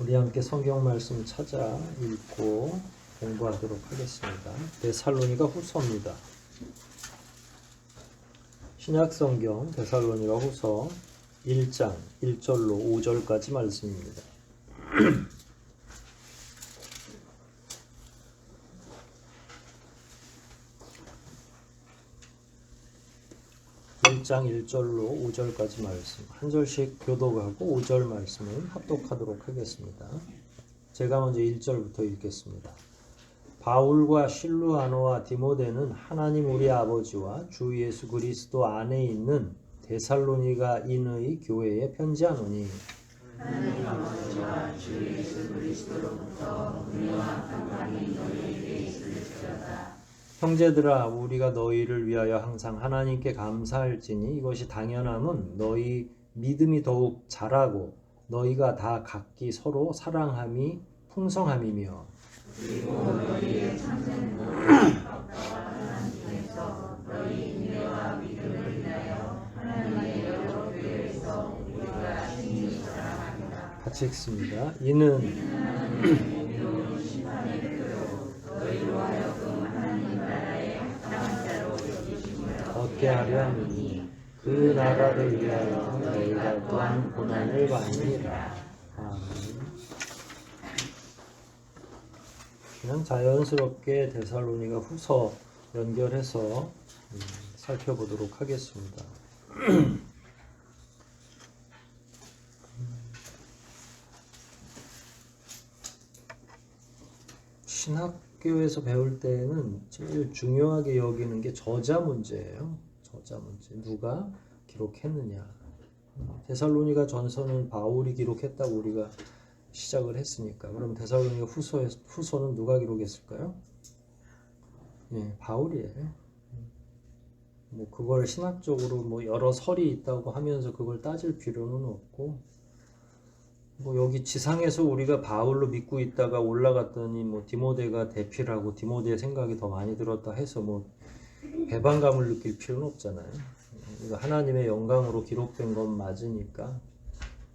우리 함께 성경 말씀 찾아 읽고 공부하도록 하겠습니다. 데살로니가 후서입니다. 신약 성경 데살로니가 후서 1장 1절로 5절까지 말씀입니다. 1장 1절로 5절까지 말씀, 한 절씩 교독하고 5절 말씀을 합독하도록 하겠습니다. 제가 먼저 1절부터 읽겠습니다. 바울과 실루아노와 디모데는 하나님 우리 아버지와 주 예수 그리스도 안에 있는 데살로니가 인의 교회에 편지하노니, 하나님 아버지와 주 예수 그리스도로부터 은혜와 평강이 너희에게 있을지어다. 형제들아, 우리가 너희를 위하여 항상 하나님께 감사할지니 이것이 당연함은 너희 믿음이 더욱 자라고 너희가 다 각기 서로 사랑함이 풍성함이며, 그리고 너희의 참된 하나님께서 너희 인내와 믿음을 인하여 하나님의 여러 교회에서 우리가 심히 사랑합니다. 같이 읽습니다. 이는 공의로운 심판의 표로 너희로 하여금 하나님 나라의 합당한 자로 여기심을 얻게 하려 함이니 그 나라를 위하여 너희가 또한 고난을 받느니라. 아멘. 그냥 자연스럽게 데살로니가 후서 연결해서 살펴보도록 하겠습니다. 신학교에서 배울 때는 제일 중요하게 여기는 게 저자 문제예요. 저자 문제. 누가 기록했느냐. 데살로니가 전서는 바울이 기록했다고 우리가 시작을 했으니까. 그럼 데살로니가 후서는 누가 기록했을까요? 예, 바울이에요. 뭐 그걸 신학적으로 뭐 여러 설이 있다고 하면서 그걸 따질 필요는 없고, 뭐 여기 지상에서 우리가 바울로 믿고 있다가 올라갔더니 뭐 디모데가 대피라고 디모데의 생각이 더 많이 들었다 해서 뭐 배반감을 느낄 필요는 없잖아요. 이거 하나님의 영광으로 기록된 건 맞으니까.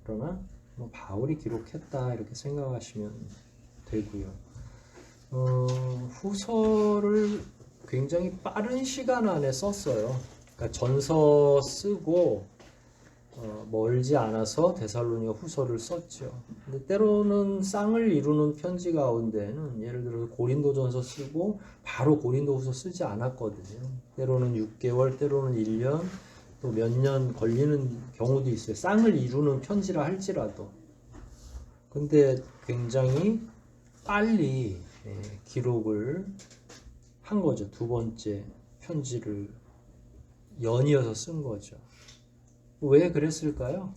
그러나 뭐 바울이 기록했다 이렇게 생각하시면 되고요. 후서를 굉장히 빠른 시간 안에 썼어요. 그러니까 전서 쓰고 멀지 않아서 데살로니가 후서를 썼죠. 근데 때로는 쌍을 이루는 편지 가운데는 예를 들어서 고린도전서 쓰고 바로 고린도후서 쓰지 않았거든요. 때로는 6개월, 때로는 1년, 또 몇 년 걸리는 경우도 있어요. 쌍을 이루는 편지라 할지라도. 근데 굉장히 빨리 기록을 한 거죠. 두 번째 편지를 연이어서 쓴 거죠. 왜 그랬을까요?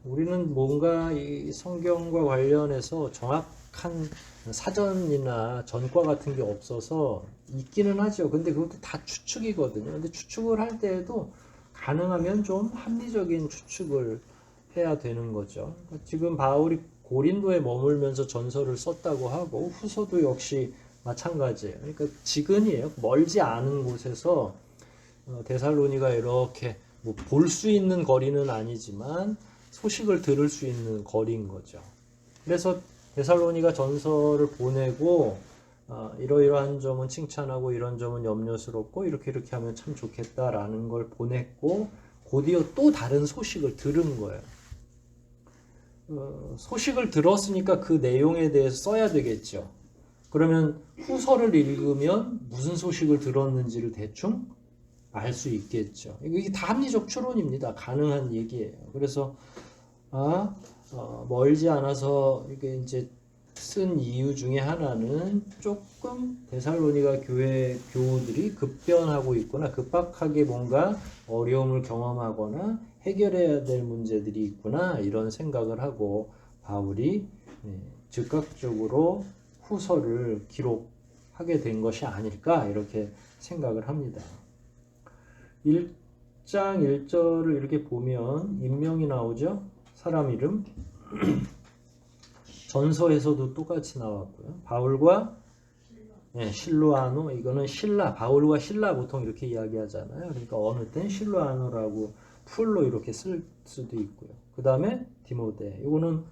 우리는 뭔가 이 성경과 관련해서 정확한 사전이나 전과 같은 게 없어서 있기는 하죠. 근데 그것도 다 추측이거든요. 근데 추측을 할 때에도 가능하면 좀 합리적인 추측을 해야 되는 거죠. 지금 바울이 고린도에 머물면서 전서를 썼다고 하고 후서도 역시 마찬가지예요. 그러니까 지근이에요. 멀지 않은 곳에서 데살로니가 이렇게 뭐 볼 수 있는 거리는 아니지만 소식을 들을 수 있는 거리인 거죠. 그래서 데살로니가 전서를 보내고 이러이러한 점은 칭찬하고 이런 점은 염려스럽고 이렇게 하면 참 좋겠다라는 걸 보냈고 곧이어 또 다른 소식을 들은 거예요. 소식을 들었으니까 그 내용에 대해서 써야 되겠죠. 그러면 후서를 읽으면 무슨 소식을 들었는지를 대충 알 수 있겠죠. 이게 다 합리적 추론입니다. 가능한 얘기예요. 그래서 멀지 않아서 이게 이제 쓴 이유 중에 하나는 조금 데살로니가 교회 교우들이 급변하고 있구나, 급박하게 뭔가 어려움을 경험하거나 해결해야 될 문제들이 있구나 이런 생각을 하고 바울이 즉각적으로 후서를 기록하게 된 것이 아닐까 이렇게 생각을 합니다. 1장 1절을 이렇게 보면 인명이 나오죠. 사람 이름. 전서에서도 똑같이 나왔고요. 바울과 실루아노, 이거는 실라, 바울과 실라 보통 이렇게 이야기하잖아요. 그러니까 어느 땐 실루아노라고 풀로 이렇게 쓸 수도 있고요. 그 다음에 디모데, 이거는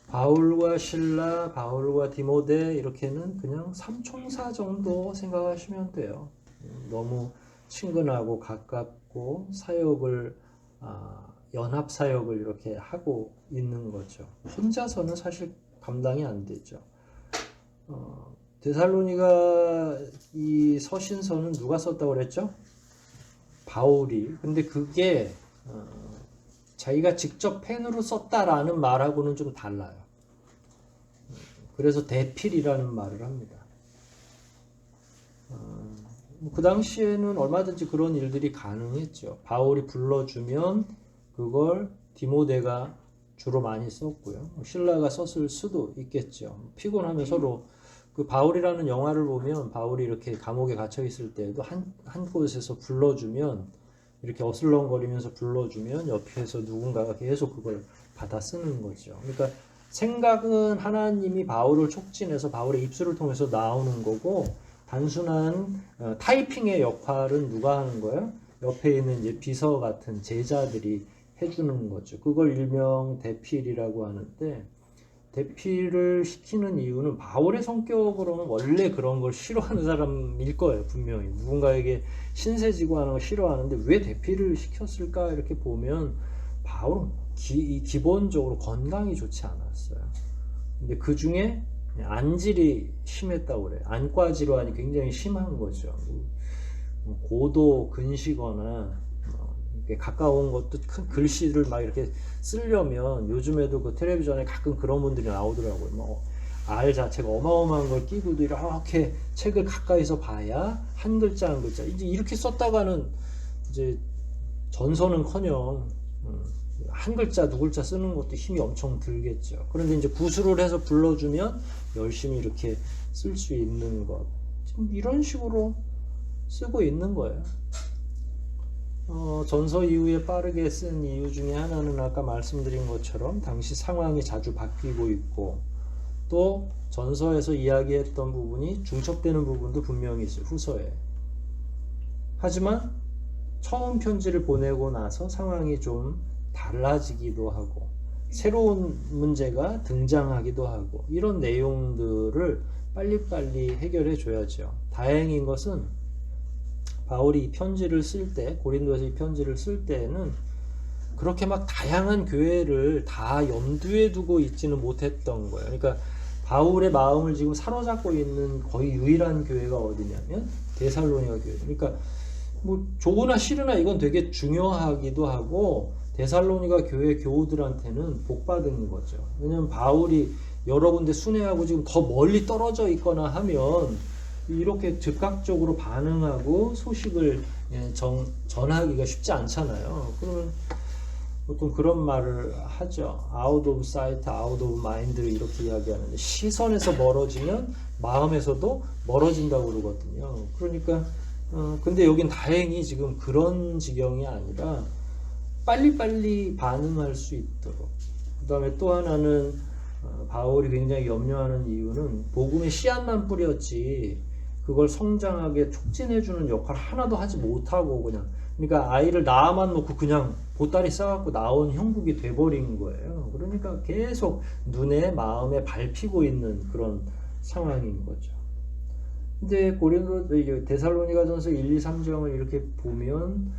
바울과 실라, 바울과 디모데 이렇게는 그냥 삼총사 정도 생각하시면 돼요. 너무 친근하고 가깝고 사역을 연합 사역을 이렇게 하고 있는 거죠. 혼자서는 사실 감당이 안 되죠. 데살로니가 이 서신서는 누가 썼다고 그랬죠? 바울이. 근데 그게 자기가 직접 펜으로 썼다라는 말하고는 좀 달라요. 그래서 대필이라는 말을 합니다. 그 당시에는 얼마든지 그런 일들이 가능했죠. 바울이 불러주면 그걸 디모데가 주로 많이 썼고요. 실라가 썼을 수도 있겠죠. 피곤하면 서로 그 바울이라는 영화를 보면 바울이 이렇게 감옥에 갇혀 있을 때도 한 곳에서 불러주면 이렇게 어슬렁거리면서 불러주면 옆에서 누군가가 계속 그걸 받아 쓰는 거죠. 그러니까 생각은 하나님이 바울을 촉진해서 바울의 입술을 통해서 나오는 거고 단순한 타이핑의 역할은 누가 하는 거예요? 옆에 있는 이제 비서 같은 제자들이 해주는 거죠. 그걸 일명 대필이라고 하는데 대필을 시키는 이유는 바울의 성격으로는 원래 그런 걸 싫어하는 사람일 거예요. 분명히 누군가에게 신세지고 하는 걸 싫어하는데 왜 대필을 시켰을까 이렇게 보면 바울은 기본적으로 건강이 좋지 않았어요. 근데 그 중에 안질이 심했다고 그래요. 안과 질환이 굉장히 심한 거죠. 고도 근시거나 이렇게 가까운 것도 큰 글씨를 막 이렇게 쓰려면 요즘에도 그 텔레비전에 가끔 그런 분들이 나오더라고요. 뭐 알 자체가 어마어마한 걸 끼고도 이렇게 책을 가까이서 봐야 한 글자 한 글자 이제 이렇게 썼다가는 이제 전서는커녕 한 글자 두 글자 쓰는 것도 힘이 엄청 들겠죠. 그런데 이제 구술을 해서 불러주면 열심히 이렇게 쓸 수 있는 것 지금 이런 식으로 쓰고 있는 거예요. 전서 이후에 빠르게 쓴 이유 중에 하나는 아까 말씀드린 것처럼 당시 상황이 자주 바뀌고 있고 또 전서에서 이야기했던 부분이 중첩되는 부분도 분명히 있어요. 후서에. 하지만 처음 편지를 보내고 나서 상황이 좀 달라지기도 하고 새로운 문제가 등장하기도 하고 이런 내용들을 빨리빨리 해결해 줘야죠. 다행인 것은 바울이 이 편지를 쓸 때, 고린도에서 이 편지를 쓸 때에는 그렇게 막 다양한 교회를 다 염두에 두고 있지는 못했던 거예요. 그러니까 바울의 마음을 지금 사로잡고 있는 거의 유일한 교회가 어디냐면 데살로니가 교회. 그러니까 뭐 좋으나 싫으나 이건 되게 중요하기도 하고 데살로니가 교회 교우들한테는 복 받은 거죠. 왜냐면 바울이 여러 군데 순회하고 지금 더 멀리 떨어져 있거나 하면 이렇게 즉각적으로 반응하고 소식을 전하기가 쉽지 않잖아요. 그러면 보통 그런 말을 하죠. out of sight, out of mind 이렇게 이야기하는데 시선에서 멀어지면 마음에서도 멀어진다고 그러거든요. 그러니까 근데 여긴 다행히 지금 그런 지경이 아니라 빨리빨리 반응할 수 있도록. 그 다음에 또 하나는 바울이 굉장히 염려하는 이유는 복음의 씨앗만 뿌렸지 그걸 성장하게 촉진해주는 역할 하나도 하지 못하고 그러니까 아이를 낳아만 놓고 그냥 보따리 싸갖고 나온 형국이 돼버린 거예요. 그러니까 계속 눈에 마음에 밟히고 있는 그런 상황인 거죠. 근데 데살로니가전서 1, 2, 3장을 이렇게 보면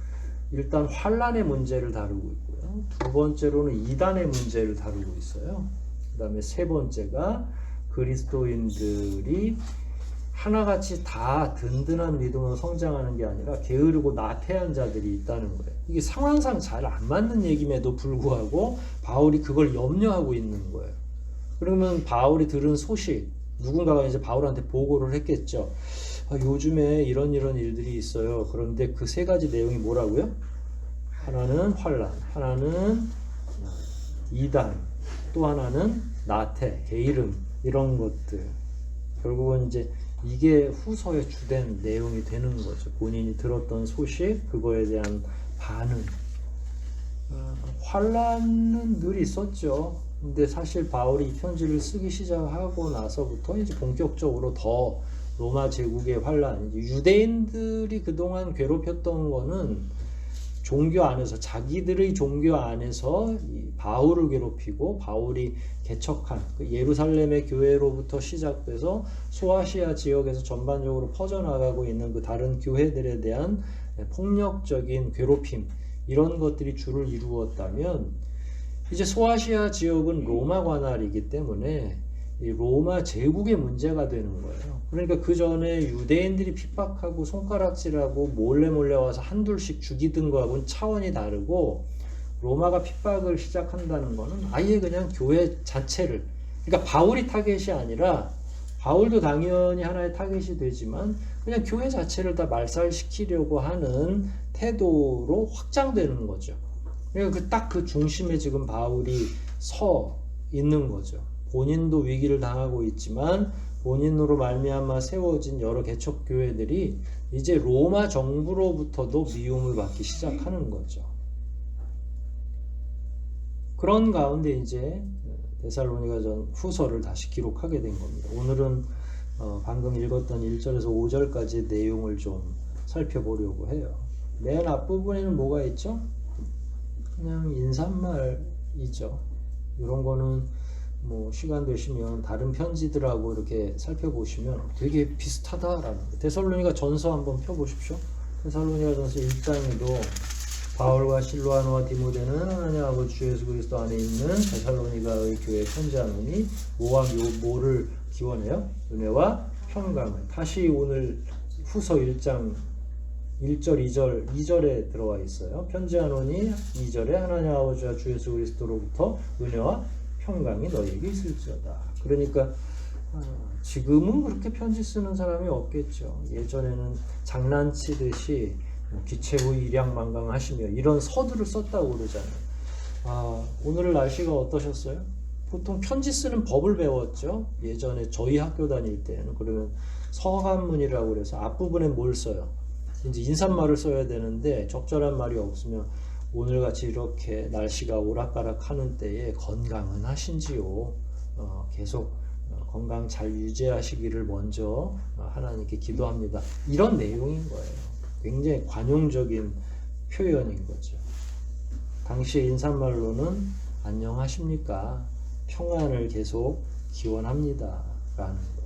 일단 환란의 문제를 다루고 있고요. 두 번째로는 이단의 문제를 다루고 있어요. 그 다음에 세 번째가 그리스도인들이 하나같이 다 든든한 믿음으로 성장하는 게 아니라 게으르고 나태한 자들이 있다는 거예요. 이게 상황상 잘 안 맞는 얘기임에도 불구하고 바울이 그걸 염려하고 있는 거예요. 그러면 바울이 들은 소식, 누군가가 이제 바울한테 보고를 했겠죠. 요즘에 이런 일들이 있어요. 그런데 그 세 가지 내용이 뭐라고요? 하나는 환란, 하나는 이단, 또 하나는 나태, 게으름 이런 것들. 결국은 이제 이게 후서의 주된 내용이 되는 거죠. 본인이 들었던 소식, 그거에 대한 반응. 환란은 늘 있었죠. 근데 사실 바울이 이 편지를 쓰기 시작하고 나서부터 이제 본격적으로 더 로마 제국의 환란, 유대인들이 그동안 괴롭혔던 거는 종교 안에서 자기들의 종교 안에서 이 바울을 괴롭히고 바울이 개척한 그 예루살렘의 교회로부터 시작돼서 소아시아 지역에서 전반적으로 퍼져나가고 있는 그 다른 교회들에 대한 폭력적인 괴롭힘 이런 것들이 주를 이루었다면 이제 소아시아 지역은 로마 관할이기 때문에 이 로마 제국의 문제가 되는 거예요. 그러니까 그 전에 유대인들이 핍박하고 손가락질하고 몰래 와서 한둘씩 죽이던 거하고는 차원이 다르고 로마가 핍박을 시작한다는 거는 아예 그냥 교회 자체를 그러니까 바울이 타겟이 아니라 바울도 당연히 하나의 타겟이 되지만 그냥 교회 자체를 다 말살시키려고 하는 태도로 확장되는 거죠. 그러니까 딱 그 중심에 지금 바울이 서 있는 거죠. 본인도 위기를 당하고 있지만 본인으로 말미암아 세워진 여러 개척 교회들이 이제 로마 정부로부터도 미움을 받기 시작하는 거죠. 그런 가운데 이제 데살로니가전 후서를 다시 기록하게 된 겁니다. 오늘은 방금 읽었던 1절에서 5절까지의 내용을 좀 살펴보려고 해요. 맨 앞부분에는 뭐가 있죠? 그냥 인사말이죠. 이런 거는 뭐 시간 되시면 다른 편지들하고 이렇게 살펴보시면 되게 비슷하다라는 거. 데살로니가 전서 한번 펴보십시오. 데살로니가 전서 1장에도 바울과 실로아노와 디모데는 하나님 아버지 주 예수 그리스도 안에 있는 데살로니가의 교회에 편지하노니 뭐를 기원해요? 은혜와 평강을. 다시 오늘 후서 1장 1절, 2절에 들어와 있어요. 편지하노니 2절에 하나님 아버지와 주 예수 그리스도로부터 은혜와 평강이 너희에게 있을지어다. 그러니까 지금은 그렇게 편지 쓰는 사람이 없겠죠. 예전에는 장난치듯이 기체부 일양만강하시며 이런 서두를 썼다고 그러잖아요. 오늘 날씨가 어떠셨어요? 보통 편지 쓰는 법을 배웠죠. 예전에 저희 학교 다닐 때는 그러면 서간문이라고 그래서 앞부분에 뭘 써요? 이제 인사말을 써야 되는데 적절한 말이 없으면 오늘같이 이렇게 날씨가 오락가락하는 때에 건강은 하신지요. 계속 건강 잘 유지하시기를 먼저 하나님께 기도합니다. 이런 내용인 거예요. 굉장히 관용적인 표현인 거죠. 당시의 인사말로는 안녕하십니까? 평안을 계속 기원합니다. 라는 거.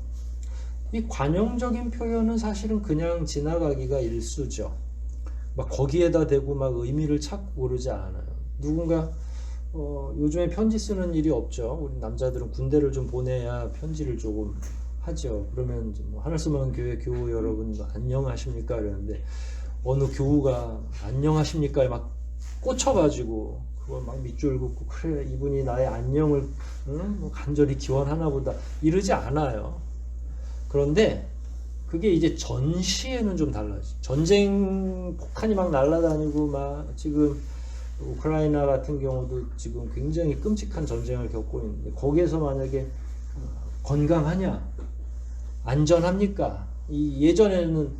이 관용적인 표현은 사실은 그냥 지나가기가 일쑤죠. 막 거기에다 대고 막 의미를 찾고 그러지 않아요. 누군가 요즘에 편지 쓰는 일이 없죠. 우리 남자들은 군대를 좀 보내야 편지를 조금 하죠. 그러면 뭐 하늘소망 교회 교우 여러분 안녕하십니까 이러는데 어느 교우가 안녕하십니까에 막 꽂혀가지고 그걸 막 밑줄 긋고 그래 이분이 나의 안녕을 뭐 간절히 기원하나 보다 이러지 않아요. 그런데 그게 이제 전시에는 좀 달라지. 전쟁 폭탄이 막 날아다니고 막 지금 우크라이나 같은 경우도 지금 굉장히 끔찍한 전쟁을 겪고 있는데 거기에서 만약에 건강하냐, 안전합니까? 이 예전에는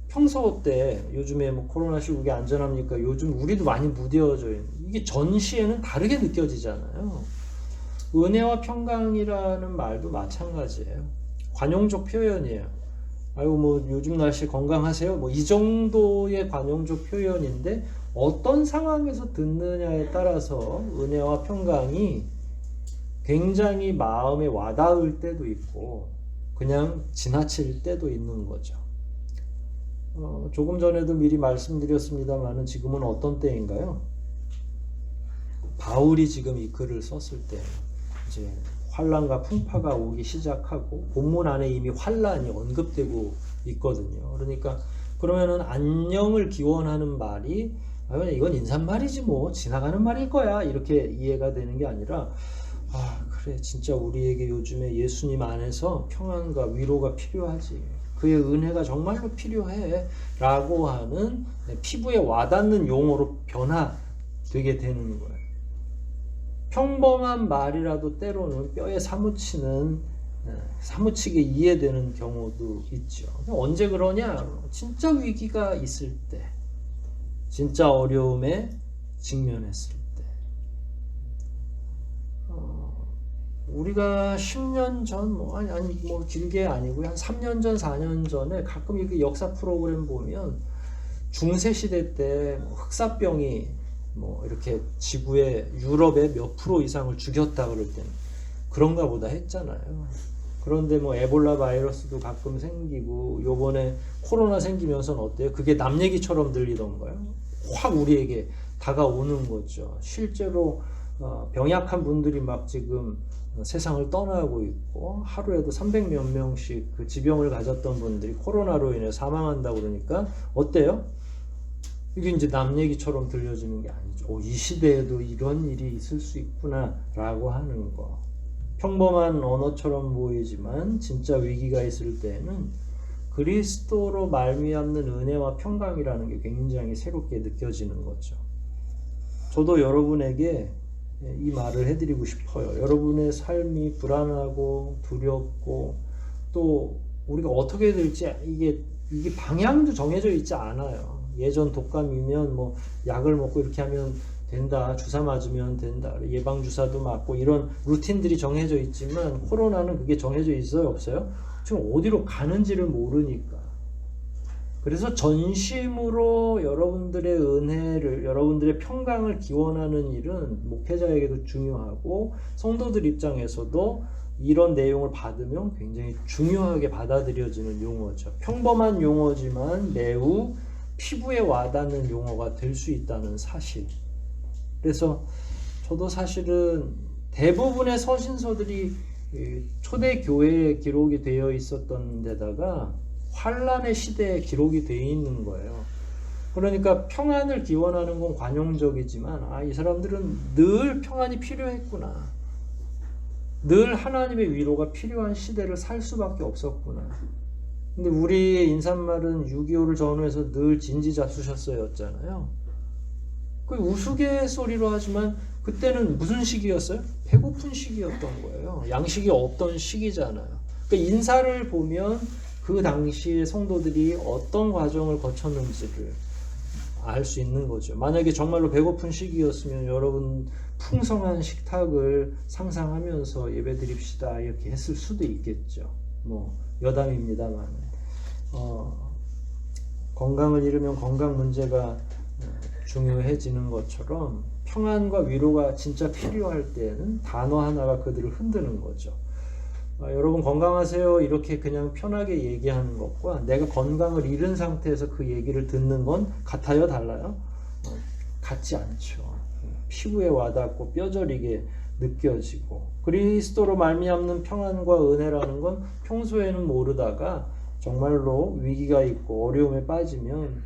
평소 때 요즘에 뭐 코로나 시국에 안전합니까? 요즘 우리도 많이 무뎌져 있는 이게 전시에는 다르게 느껴지잖아요. 은혜와 평강이라는 말도 마찬가지예요. 관용적 표현이에요. 아이고 뭐 요즘 날씨 건강하세요? 뭐 이 정도의 관용적 표현인데 어떤 상황에서 듣느냐에 따라서 은혜와 평강이 굉장히 마음에 와닿을 때도 있고 그냥 지나칠 때도 있는 거죠. 조금 전에도 미리 말씀드렸습니다만은 지금은 어떤 때인가요? 바울이 지금 이 글을 썼을 때 이제 환란과 풍파가 오기 시작하고 본문 안에 이미 환란이 언급되고 있거든요. 그러니까 그러면은 안녕을 기원하는 말이 이건 인사말이지 뭐 지나가는 말일 거야 이렇게 이해가 되는 게 아니라 그래 진짜 우리에게 요즘에 예수님 안에서 평안과 위로가 필요하지. 그의 은혜가 정말로 필요해 라고 하는 피부에 와닿는 용어로 변화되게 되는 거예요. 평범한 말이라도 때로는 뼈에 사무치게 이해되는 경우도 있죠. 언제 그러냐? 진짜 위기가 있을 때, 진짜 어려움에 직면했을 때. 우리가 10년 전, 뭐 길게 아니고 한 3년 전, 4년 전에 가끔 이렇게 역사 프로그램 보면 중세 시대 때뭐 흑사병이 뭐 이렇게 지구의 유럽의 몇 프로 이상을 죽였다 그럴 때는 그런가 보다 했잖아요. 그런데 뭐 에볼라 바이러스도 가끔 생기고 요번에 코로나 생기면서는 어때요? 그게 남 얘기처럼 들리던가요? 확 우리에게 다가오는 거죠. 실제로 병약한 분들이 막 지금 세상을 떠나고 있고 하루에도 300몇 명씩 그 지병을 가졌던 분들이 코로나로 인해 사망한다고 그러니까 어때요? 이게 이제 남 얘기처럼 들려지는 게 아니죠. 이 시대에도 이런 일이 있을 수 있구나라고 하는 거. 평범한 언어처럼 보이지만 진짜 위기가 있을 때에는 그리스도로 말미암는 은혜와 평강이라는 게 굉장히 새롭게 느껴지는 거죠. 저도 여러분에게 이 말을 해드리고 싶어요. 여러분의 삶이 불안하고 두렵고 또 우리가 어떻게 될지 이게 방향도 정해져 있지 않아요. 예전 독감이면 뭐 약을 먹고 이렇게 하면 된다, 주사 맞으면 된다, 예방 주사도 맞고 이런 루틴들이 정해져 있지만 코로나는 그게 정해져 있어요, 없어요? 지금 어디로 가는지를 모르니까. 그래서 전심으로 여러분들의 은혜를, 여러분들의 평강을 기원하는 일은 목회자에게도 중요하고 성도들 입장에서도 이런 내용을 받으면 굉장히 중요하게 받아들여지는 용어죠. 평범한 용어지만 매우 피부에 와닿는 용어가 될 수 있다는 사실. 그래서 저도 사실은 대부분의 서신서들이 초대 교회에 기록이 되어 있었던 데다가 환란의 시대에 기록이 되어 있는 거예요. 그러니까 평안을 기원하는 건 관용적이지만 이 사람들은 늘 평안이 필요했구나. 늘 하나님의 위로가 필요한 시대를 살 수밖에 없었구나. 근데 우리의 인사말은 6.25를 전후해서 늘 진지잡수셨어였잖아요. 그 우스갯소리로 하지만 그때는 무슨 시기였어요? 배고픈 시기였던 거예요. 양식이 없던 시기잖아요. 그러니까 인사를 보면 그 당시에 성도들이 어떤 과정을 거쳤는지를 알 수 있는 거죠. 만약에 정말로 배고픈 시기였으면 여러분 풍성한 식탁을 상상하면서 예배드립시다 이렇게 했을 수도 있겠죠. 뭐 여담입니다만 건강을 잃으면 건강 문제가 중요해지는 것처럼 평안과 위로가 진짜 필요할 때는 단어 하나가 그들을 흔드는 거죠. 여러분 건강하세요 이렇게 그냥 편하게 얘기하는 것과 내가 건강을 잃은 상태에서 그 얘기를 듣는 건 같아요? 달라요? 같지 않죠. 피부에 와닿고 뼈저리게 느껴지고 그리스도로 말미암는 평안과 은혜라는 건 평소에는 모르다가 정말로 위기가 있고 어려움에 빠지면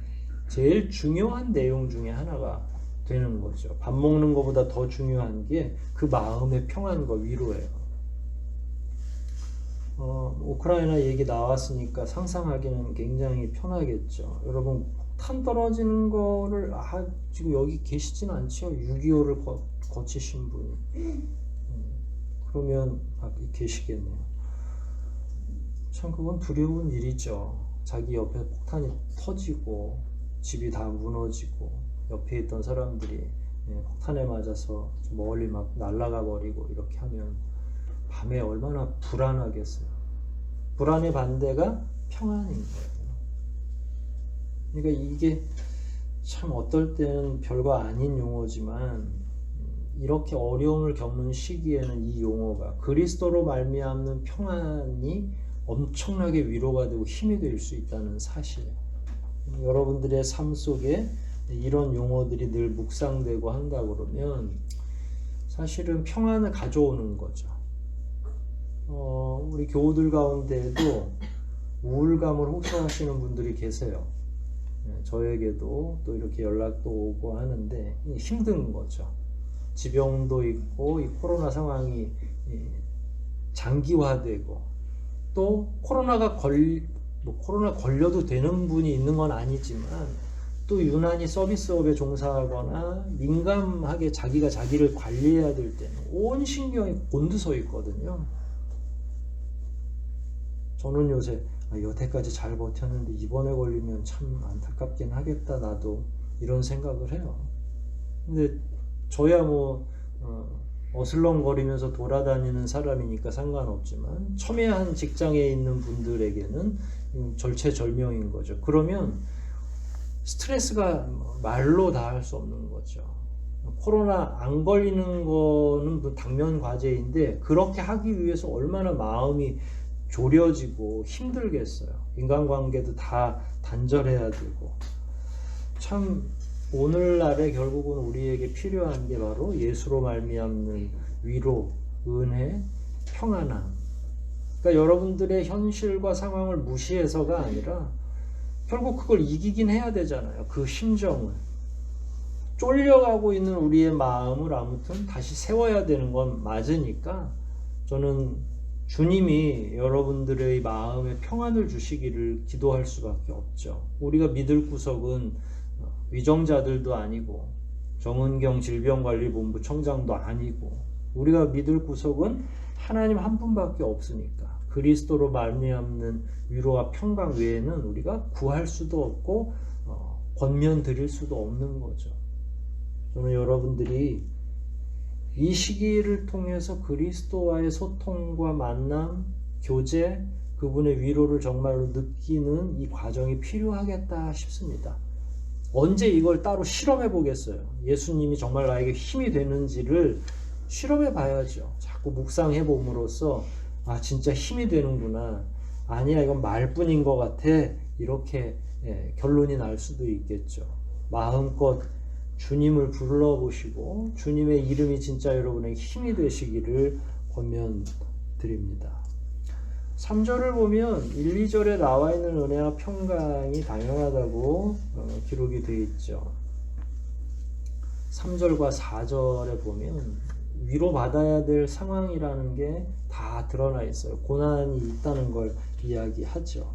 제일 중요한 내용 중에 하나가 되는 거죠. 밥 먹는 것보다 더 중요한 게 그 마음의 평안과 위로예요. 우크라이나 얘기 나왔으니까 상상하기는 굉장히 편하겠죠. 여러분 폭탄 떨어지는 거를 지금 여기 계시진 않죠. 6.25를 거치신 분이. 그러면 계시겠네요. 참 그건 두려운 일이죠. 자기 옆에 폭탄이 터지고 집이 다 무너지고 옆에 있던 사람들이 폭탄에 맞아서 멀리 막 날아가 버리고 이렇게 하면 밤에 얼마나 불안하겠어요. 불안의 반대가 평안인 거예요. 그러니까 이게 참 어떨 때는 별거 아닌 용어지만 이렇게 어려움을 겪는 시기에는 이 용어가 그리스도로 말미암는 평안이 엄청나게 위로가 되고 힘이 될 수 있다는 사실. 여러분들의 삶 속에 이런 용어들이 늘 묵상되고 한다 그러면 사실은 평안을 가져오는 거죠. 우리 교우들 가운데에도 우울감을 호소하시는 분들이 계세요. 저에게도 또 이렇게 연락도 오고 하는데 힘든 거죠. 지병도 있고 이 코로나 상황이 장기화되고 또 코로나 걸려도 되는 분이 있는 건 아니지만 또 유난히 서비스업에 종사하거나 민감하게 자기가 자기를 관리해야 될 때는 온 신경이 곤두서 있거든요. 저는 요새 여태까지 잘 버텼는데 이번에 걸리면 참 안타깝긴 하겠다 나도 이런 생각을 해요. 근데 저야 뭐 어슬렁거리면서 돌아다니는 사람이니까 상관없지만 첨예한 직장에 있는 분들에게는 절체절명인 거죠. 그러면 스트레스가 말로 다 할 수 없는 거죠. 코로나 안 걸리는 거는 당면 과제인데 그렇게 하기 위해서 얼마나 마음이 졸여지고 힘들겠어요. 인간관계도 다 단절해야 되고. 참 오늘날에 결국은 우리에게 필요한 게 바로 예수로 말미암는 위로, 은혜, 평안함. 그러니까 여러분들의 현실과 상황을 무시해서가 아니라 결국 그걸 이기긴 해야 되잖아요. 그 심정을. 쫄려가고 있는 우리의 마음을 아무튼 다시 세워야 되는 건 맞으니까 저는 주님이 여러분들의 마음에 평안을 주시기를 기도할 수밖에 없죠. 우리가 믿을 구석은 위정자들도 아니고 정은경 질병관리본부 청장도 아니고 우리가 믿을 구석은 하나님 한 분밖에 없으니까 그리스도로 말미암는 위로와 평강 외에는 우리가 구할 수도 없고 권면 드릴 수도 없는 거죠. 저는 여러분들이 이 시기를 통해서 그리스도와의 소통과 만남, 교제, 그분의 위로를 정말로 느끼는 이 과정이 필요하겠다 싶습니다. 언제 이걸 따로 실험해 보겠어요? 예수님이 정말 나에게 힘이 되는지를 실험해 봐야죠. 자꾸 묵상해 봄으로써 아 진짜 힘이 되는구나. 아니야 이건 말뿐인 것 같아. 이렇게 결론이 날 수도 있겠죠. 마음껏 주님을 불러보시고 주님의 이름이 진짜 여러분에게 힘이 되시기를 권면드립니다. 3절을 보면 1, 2절에 나와 있는 은혜와 평강이 당연하다고 기록이 되어 있죠. 3절과 4절에 보면 위로받아야 될 상황이라는 게 다 드러나 있어요. 고난이 있다는 걸 이야기하죠.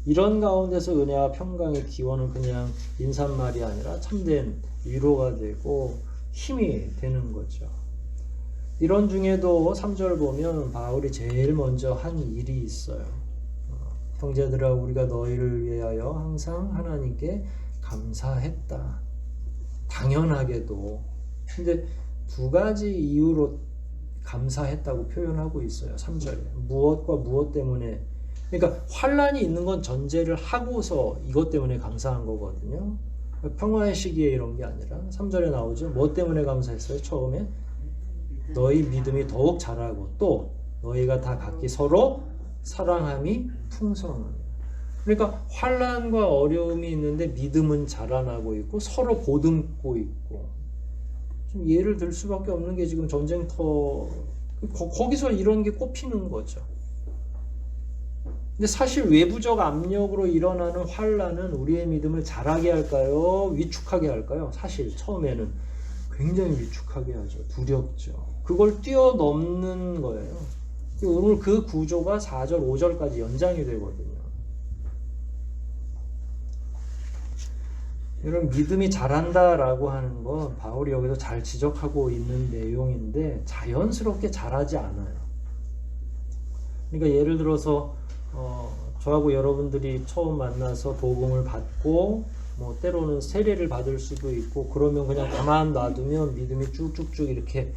이런 가운데서 은혜와 평강의 기원은 그냥 인사말이 아니라 참된 위로가 되고 힘이 되는 거죠. 이런 중에도 3절 보면 바울이 제일 먼저 한 일이 있어요. 형제들아 우리가 너희를 위하여 항상 하나님께 감사했다. 당연하게도. 근데 두 가지 이유로 감사했다고 표현하고 있어요. 3절에. 무엇과 무엇 때문에. 그러니까 환란이 있는 건 전제를 하고서 이것 때문에 감사한 거거든요. 평화의 시기에 이런 게 아니라 3절에 나오죠. 뭐 때문에 감사했어요? 처음에 너희 믿음이 더욱 자라고 또 너희가 다 각기 서로 사랑함이 풍성하니. 그러니까 환란과 어려움이 있는데 믿음은 자라나고 있고 서로 보듬고 있고. 좀 예를 들 수밖에 없는 게 지금 전쟁터 거기서 이런 게 꼽히는 거죠. 근데 사실 외부적 압력으로 일어나는 환란은 우리의 믿음을 자라게 할까요? 위축하게 할까요? 사실 처음에는 굉장히 위축하게 하죠. 두렵죠. 그걸 뛰어넘는 거예요. 오늘 그 구조가 4절, 5절까지 연장이 되거든요. 이런 믿음이 자란다라고 하는 건 바울이 여기서 잘 지적하고 있는 내용인데 자연스럽게 자라지 않아요. 그러니까 예를 들어서 저하고 여러분들이 처음 만나서 복음을 받고 뭐 때로는 세례를 받을 수도 있고 그러면 그냥 가만 놔두면 믿음이 쭉쭉쭉 이렇게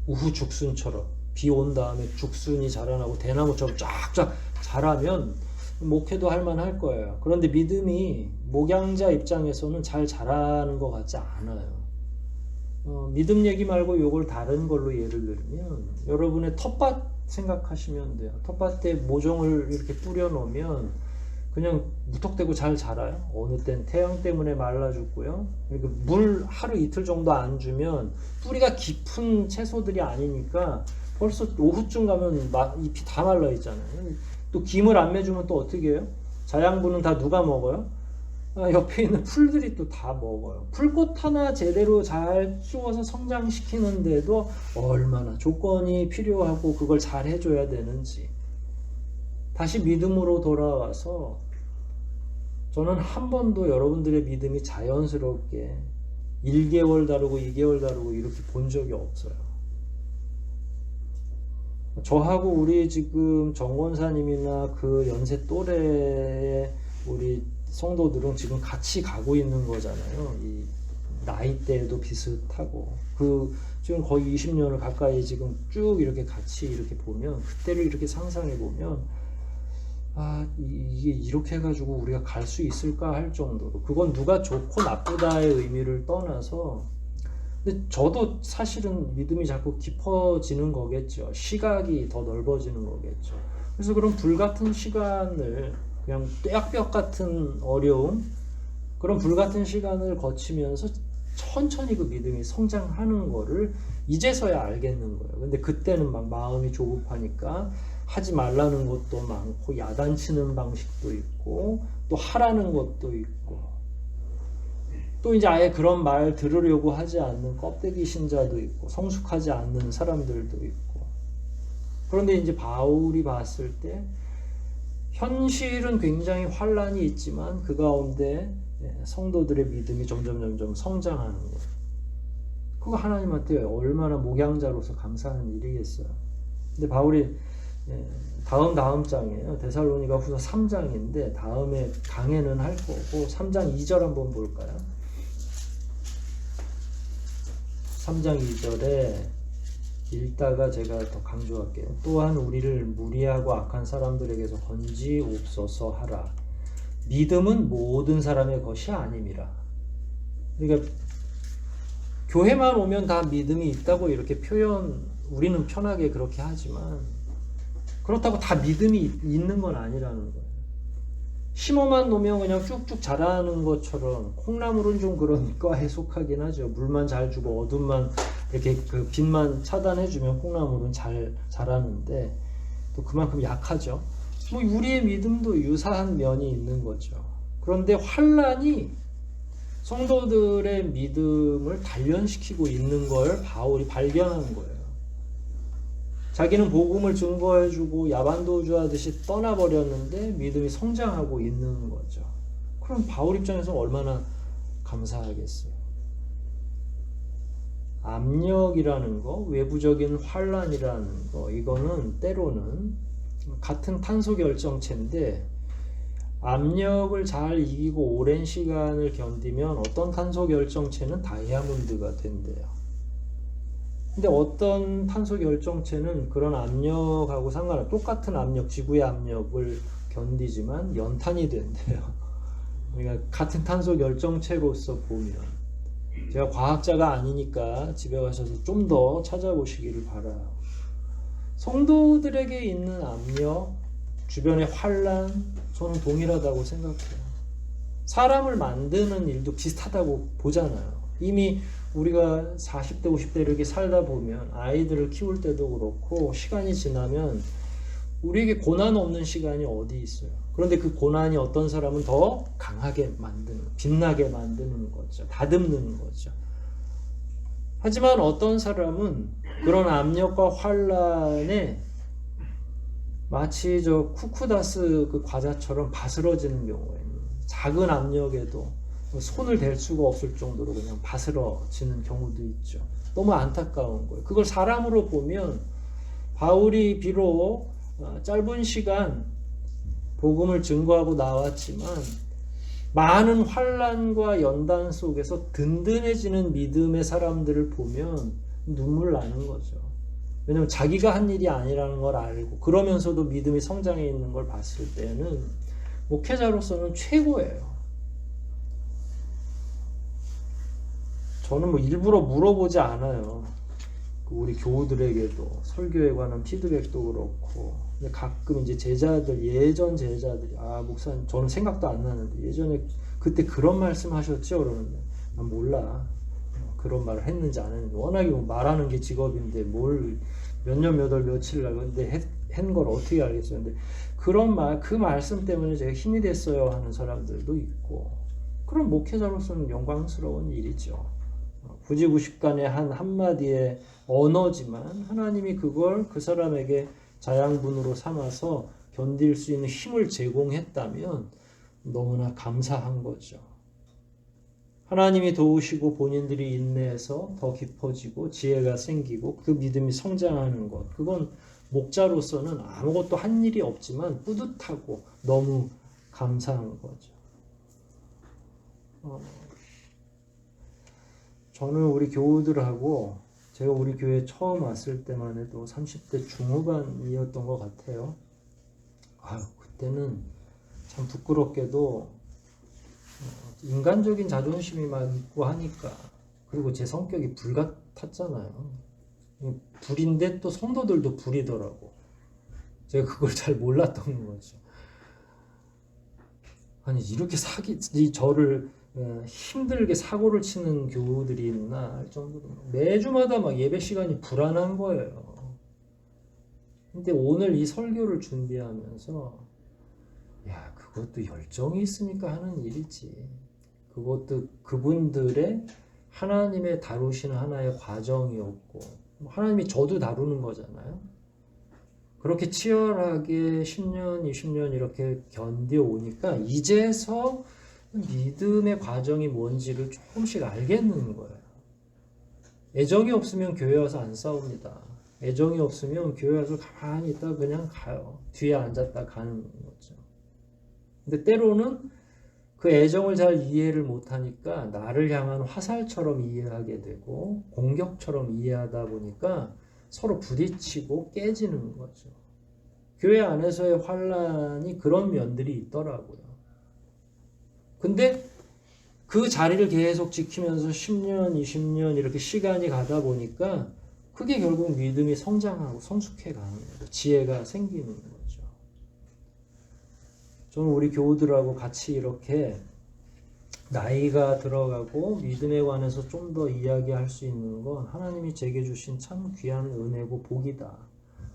우후죽순처럼 비 온 다음에 죽순이 자라나고 대나무처럼 쫙쫙 자라면 목회도 할 만할 거예요. 그런데 믿음이 목양자 입장에서는 잘 자라는 것 같지 않아요. 믿음 얘기 말고 요걸 다른 걸로 예를 들면 여러분의 텃밭 생각하시면 돼요. 텃밭에 모종을 이렇게 뿌려 놓으면 그냥 무턱대고 잘 자라요. 어느 땐 태양 때문에 말라 죽고요. 그리고 물 하루 이틀 정도 안 주면 뿌리가 깊은 채소들이 아니니까 벌써 오후쯤 가면 잎이 다 말라 있잖아요. 또 김을 안 매주면 또 어떻게 해요? 자양분은 다 누가 먹어요? 옆에 있는 풀들이 또 다 먹어요. 풀꽃 하나 제대로 잘 키워서 성장시키는데도 얼마나 조건이 필요하고 그걸 잘 해줘야 되는지. 다시 믿음으로 돌아와서 저는 한 번도 여러분들의 믿음이 자연스럽게 1개월 다르고 2개월 다르고 이렇게 본 적이 없어요. 저하고 우리 지금 정권사님이나 그 연세 또래의 우리 성도들은 지금 같이 가고 있는 거잖아요. 이 나이대도 비슷하고 지금 거의 20년을 가까이 지금 쭉 이렇게 같이 이렇게 보면 그때를 이렇게 상상해 보면 이게 이렇게 해가지고 우리가 갈 수 있을까 할 정도로, 그건 누가 좋고 나쁘다의 의미를 떠나서, 근데 저도 사실은 믿음이 자꾸 깊어지는 거겠죠. 시각이 더 넓어지는 거겠죠. 그래서 그런 불같은 시간을, 그냥 떼약볕 같은 어려움, 그런 불같은 시간을 거치면서 천천히 그 믿음이 성장하는 거를 이제서야 알겠는 거예요. 근데 그때는 막 마음이 조급하니까 하지 말라는 것도 많고, 야단치는 방식도 있고, 또 하라는 것도 있고, 또 이제 아예 그런 말 들으려고 하지 않는 껍데기 신자도 있고, 성숙하지 않는 사람들도 있고. 그런데 이제 바울이 봤을 때 현실은 굉장히 환란이 있지만 그 가운데 성도들의 믿음이 점점 성장하는 거예요. 그거 하나님한테 얼마나 목양자로서 감사하는 일이겠어요. 근데 바울이 다음 장이에요. 데살로니가 후서 3장인데 다음에 강해는 할 거고, 3장 2절 한번 볼까요? 3장 2절에 읽다가 제가 더 강조할게요. 또한 우리를 무리하고 악한 사람들에게서 건지옵소서 하라. 믿음은 모든 사람의 것이 아님이라. 그러니까 교회만 오면 다 믿음이 있다고 이렇게 우리는 편하게 그렇게 하지만, 그렇다고 다 믿음이 있는 건 아니라는 거예요. 심어만 놓으면 그냥 쭉쭉 자라는 것처럼, 콩나물은 좀 그런 과에 속하긴 하죠. 물만 잘 주고 어둠만 이렇게 그 빛만 차단해주면 콩나물은 잘 자라는데, 또 그만큼 약하죠. 뭐 우리의 믿음도 유사한 면이 있는 거죠. 그런데 환란이 성도들의 믿음을 단련시키고 있는 걸 바울이 발견한 거예요. 자기는 복음을 증거해주고 야반도주 하듯이 떠나버렸는데 믿음이 성장하고 있는 거죠. 그럼 바울 입장에서 얼마나 감사하겠어요. 압력이라는 거, 외부적인 환란이라는 거, 이거는 때로는 같은 탄소 결정체인데, 압력을 잘 이기고 오랜 시간을 견디면 어떤 탄소 결정체는 다이아몬드가 된대요. 근데 어떤 탄소 결정체는 그런 압력하고 상관없이 똑같은 압력, 지구의 압력을 견디지만 연탄이 된대요. 그러니까 같은 탄소 결정체로서 보면, 제가 과학자가 아니니까 집에 가셔서 좀 더 찾아보시기를 바라요. 성도들에게 있는 압력, 주변의 환란, 저는 동일하다고 생각해요. 사람을 만드는 일도 비슷하다고 보잖아요. 이미 우리가 40대, 50대 이렇게 살다 보면, 아이들을 키울 때도 그렇고 시간이 지나면 우리에게 고난 없는 시간이 어디 있어요. 그런데 그 고난이 어떤 사람은 더 강하게 만드는, 빛나게 만드는 거죠. 다듬는 거죠. 하지만 어떤 사람은 그런 압력과 환란에 마치 저 쿠쿠다스 그 과자처럼 바스러지는 경우에, 작은 압력에도 손을 댈 수가 없을 정도로 그냥 바스러지는 경우도 있죠. 너무 안타까운 거예요. 그걸 사람으로 보면 바울이 비록 짧은 시간 복음을 증거하고 나왔지만 많은 환란과 연단 속에서 든든해지는 믿음의 사람들을 보면 눈물 나는 거죠. 왜냐하면 자기가 한 일이 아니라는 걸 알고, 그러면서도 믿음이 성장해 있는 걸 봤을 때는 목회자로서는 최고예요. 저는 뭐 일부러 물어보지 않아요. 우리 교우들에게도 설교에 관한 피드백도 그렇고. 근데 가끔 이제 제자들, 예전 제자들이, 목사님 저는 생각도 안 나는데 예전에 그때 그런 말씀 하셨죠? 그러는데 난 몰라. 그런 말을 했는지 안 했는지. 워낙에 뭐 말하는 게 직업인데 뭘 몇 년 몇 월 며칠 날 근데 한 걸 어떻게 알겠어요. 근데 그런 그 말씀 때문에 제가 힘이 됐어요 하는 사람들도 있고. 그럼 목회자로서는 영광스러운 일이죠. 구지구십간의 한 한마디의 언어지만 하나님이 그걸 그 사람에게 자양분으로 삼아서 견딜 수 있는 힘을 제공했다면 너무나 감사한 거죠. 하나님이 도우시고 본인들이 인내해서 더 깊어지고 지혜가 생기고 그 믿음이 성장하는 것, 그건 목자로서는 아무것도 한 일이 없지만 뿌듯하고 너무 감사한 거죠. 저는 우리 교우들하고, 제가 우리 교회 처음 왔을 때만 해도 30대 중후반이었던 것 같아요. 때는 참 부끄럽게도 인간적인 자존심이 막 있고 하니까, 그리고 제 성격이 불 같았잖아요. 불인데 또 성도들도 불이더라고. 제가 그걸 잘 몰랐던 거죠. 아니 이렇게 저를 힘들게 사고를 치는 교우들이 있나 할 정도로 매주마다 막 예배 시간이 불안한 거예요. 근데 오늘 이 설교를 준비하면서 야, 그것도 열정이 있으니까 하는 일이지. 그것도 그분들의 하나님의 다루시는 하나의 과정이었고, 하나님이 저도 다루는 거잖아요. 그렇게 치열하게 10년, 20년 이렇게 견뎌오니까 이제서 믿음의 과정이 뭔지를 조금씩 알겠는 거예요. 애정이 없으면 교회 와서 안 싸웁니다. 애정이 없으면 교회 와서 가만히 있다 그냥 가요. 뒤에 앉았다 가는 거죠. 근데 때로는 그 애정을 잘 이해를 못하니까 나를 향한 화살처럼 이해하게 되고 공격처럼 이해하다 보니까 서로 부딪히고 깨지는 거죠. 교회 안에서의 환란이 그런 면들이 있더라고요. 근데 그 자리를 계속 지키면서 10년, 20년 이렇게 시간이 가다 보니까 그게 결국 믿음이 성장하고 성숙해 가는 거죠. 지혜가 생기는 거죠. 저는 우리 교우들하고 같이 이렇게 나이가 들어가고 믿음에 관해서 좀 더 이야기할 수 있는 건 하나님이 제게 주신 참 귀한 은혜고 복이다.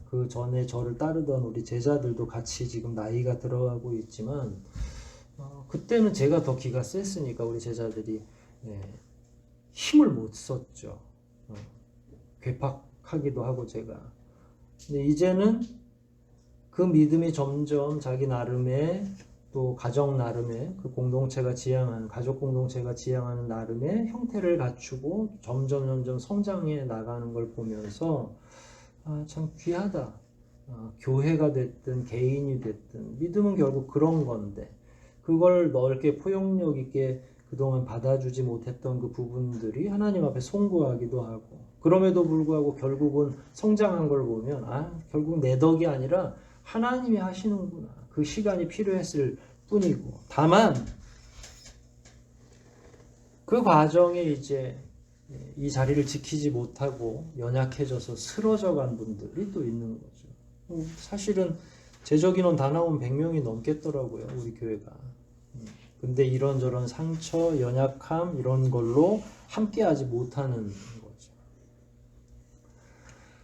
그 전에 저를 따르던 우리 제자들도 같이 지금 나이가 들어가고 있지만 그때는 제가 더 기가 셌으니까 우리 제자들이 힘을 못 썼죠. 괴팍하기도 하고 제가. 근데 이제는 그 믿음이 점점 자기 나름의 또 가정 나름의 그 공동체가 지향하는 가족 공동체가 지향하는 나름의 형태를 갖추고 점점 성장해 나가는 걸 보면서 참 귀하다. 교회가 됐든 개인이 됐든 믿음은 결국 그런 건데 그걸 넓게 포용력 있게 그동안 받아주지 못했던 그 부분들이 하나님 앞에 송구하기도 하고 그럼에도 불구하고 결국은 성장한 걸 보면 결국 내 덕이 아니라 하나님이 하시는구나. 그 시간이 필요했을 뿐이고 다만 그 과정에 이제 이 자리를 지키지 못하고 연약해져서 쓰러져 간 분들이 또 있는 거죠. 사실은 제적 인원 다 나오면 100명이 넘겠더라고요. 우리 교회가. 근데 이런저런 상처, 연약함 이런 걸로 함께하지 못하는 거죠.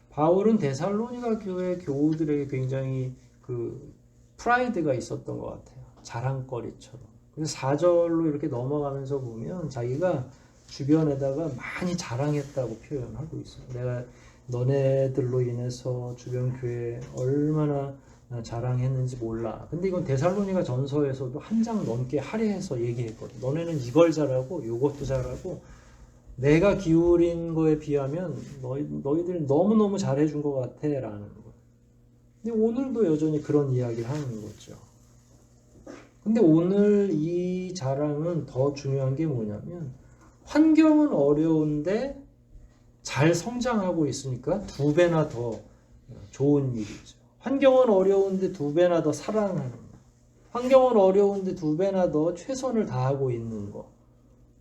바울은 데살로니가 교회 교우들에게 굉장히 그 프라이드가 있었던 것 같아요. 자랑거리처럼. 그래서 4절로 이렇게 넘어가면서 보면 자기가 주변에다가 많이 자랑했다고 표현하고 있어요. 내가 너네들로 인해서 주변 교회에 얼마나 자랑했는지 몰라. 근데 이건 데살로니가 전서에서도 한 장 넘게 할애해서 얘기했거든. 너네는 이걸 잘하고 이것도 잘하고 내가 기울인 거에 비하면 너희들 너무너무 잘해준 것 같아 라는 거. 근데 오늘도 여전히 그런 이야기를 하는 거죠. 근데 오늘 이 자랑은 더 중요한 게 뭐냐면 환경은 어려운데 잘 성장하고 있으니까 2배나 더 좋은 일이죠. 환경은 어려운데 2배나 더 사랑하는 거. 환경은 어려운데 2배나 더 최선을 다하고 있는 거.